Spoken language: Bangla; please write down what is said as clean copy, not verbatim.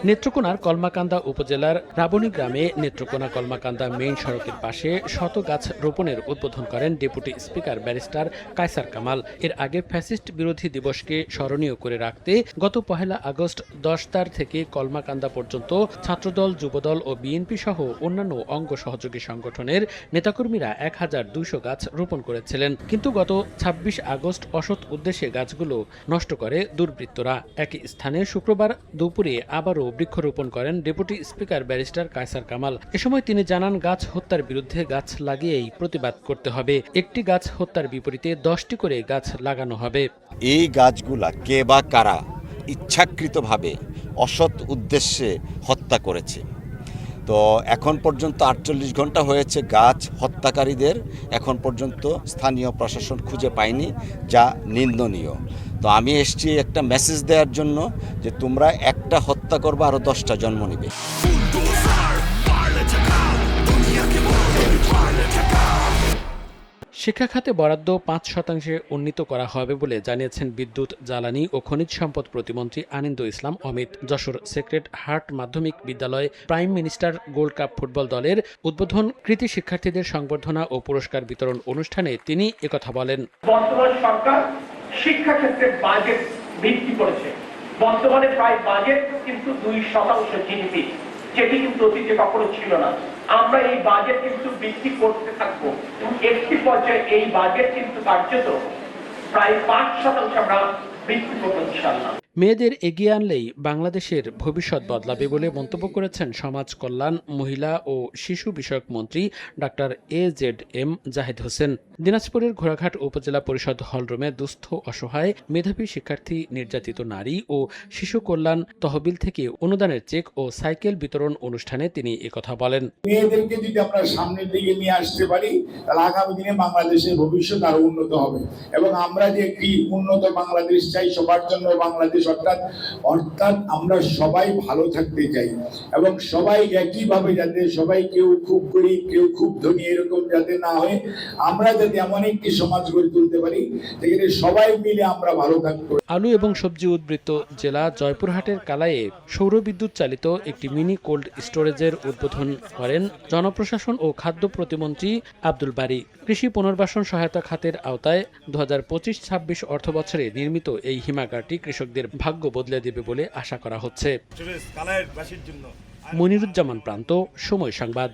নেত্রকোনার কলমাকান্দা উপজেলার রাবণী গ্রামে নেত্রকোনা কলমাকান্দা মেইন সড়কের পাশে শত গাছ রোপণের উদ্বোধন করেন deputy speaker barrister Kaiser Kamal. এর আগে ফ্যাসিস্ট বিরোধী দিবসকে স্মরণীয় করে রাখতে গত ১ আগস্ট ১০ থেকে কলমাকান্দা পর্যন্ত ছাত্রদল, যুবদল ও বিএনপি সহ অন্যান্য অঙ্গ সহযোগী সংগঠনের নেতাকর্মীরা ১,২০০ গাছ রোপণ করেছিলেন। কিন্তু গত ২৬ আগস্ট অসৎ উদ্দেশ্যে গাছগুলো নষ্ট করে দুর্বৃত্তরা। একই স্থানে শুক্রবার দুপুরে আবারও বৃক্ষরোপণ করেন deputy speaker barrister Kaiser Kamal. এ সময় তিনি জানান, গাছ হত্যার বিরুদ্ধে গাছ লাগিয়েই প্রতিবাদ করতে হবে। একটি গাছ হত্যার বিপরীতে ১০টি করে গাছ লাগানো হবে। এই গাছগুলা কে বা কারা ইচ্ছাকৃতভাবে অসৎ উদ্দেশ্যে হত্যা করেছে। তো এখন পর্যন্ত ৪৮ ঘন্টা হয়েছে গাছ হত্যাকারীদের এখন পর্যন্ত স্থানীয় প্রশাসন খুঁজে পায়নি, যা নিন্দনীয়। তো আমি এসেছি একটা মেসেজ দেওয়ার জন্য যে তোমরা একটা হত্যা করবে, আরও 10টা জন্ম নিবে। শিক্ষা খাতে বরাদ্দ ৫% উন্নীত করা হবে বলে জানিয়েছেন বিদ্যুৎ, জ্বালানি ও খনিজ সম্পদ প্রতিমন্ত্রী আনিন্দু ইসলাম অমিত। যশোর সেক্রেট হার্ট মাধ্যমিক বিদ্যালয় prime minister gold cup football দলের উদ্বোধন, কৃতি শিক্ষার্থীদের সংবর্ধনা ও পুরস্কার বিতরণ অনুষ্ঠানে তিনি একথা বলেন। বর্তমান সরকার শিক্ষা ক্ষেত্রে বাজেট বৃদ্ধি করেছে। বর্তমানে প্রায় বাজেট কিন্তু 2% জিডিপি, যেটি কিন্তু অতীতে কখনো ছিল না। আমরা এই বাজেট কিন্তু বৃদ্ধি করতে থাকবো এবং একটি পর্যায়ে এই বাজেট কিন্তু কার্যত প্রায় 5% আমরা বৃদ্ধি করবো ইনশাআল্লাহ। মেয়েদের এগিয়ে আনলেই বাংলাদেশের ভবিষ্যৎ বদলাবে বলে মন্তব্য করেছেন সমাজ কল্যাণ, মহিলা ও শিশু বিষয়ক মন্ত্রী ডাক্তার AZM জাহিদ হোসেন। দিনাজপুরের ঘোড়াঘাট উপজেলা পরিষদ হলরুমে দুস্থ, অসহায়, মেধাবী শিক্ষার্থী, নির্যাতিত নারী ও শিশু কল্যাণ তহবিল থেকে অনুদানের চেক ও সাইকেল বিতরণ অনুষ্ঠানে তিনি একথা বলেন। মেয়েদেরকে যদি আমরা সামনের দিকে নিয়ে আসতে পারি, তাহলে আগামী দিনে বাংলাদেশের ভবিষ্যৎ আরো উন্নত হবে। এবং আমরা যে একটি উন্নত বাংলাদেশ চাই সবার জন্য, বাংলাদেশ অর্থাৎ আমরা সবাই ভালো থাকতে চাই এবং সবাই একইভাবে, যাতে সবাই কেউ খুব গরিব কেউ খুব ধনী এরকম যাতে না হয়, আমরা যাতে এমন একটি সমাজ গড়ে তুলতে পারি যেখানে সবাই মিলে আমরা ভালো থাকবো। আলু এবং সবজি উদ্বৃত্ত জেলা জয়পুরহাটের কালাইয়ে সৌর বিদ্যুৎ চালিত একটি মিনি কোল্ড স্টোরেজের উদ্বোধন করেন জনপ্রশাসন ও খাদ্য প্রতিমন্ত্রী আব্দুল বারী। কৃষি পুনর্বাসন সহায়তা খাতের আওতায় ২০২৫-২৬ অর্থবছরে নির্মিত এই হিমাগারটি কৃষকদের ভাগ্য বদলে দেবে বলে আশা করা হচ্ছে। মনিরুজ্জামান প্রান্ত, সময় সংবাদ।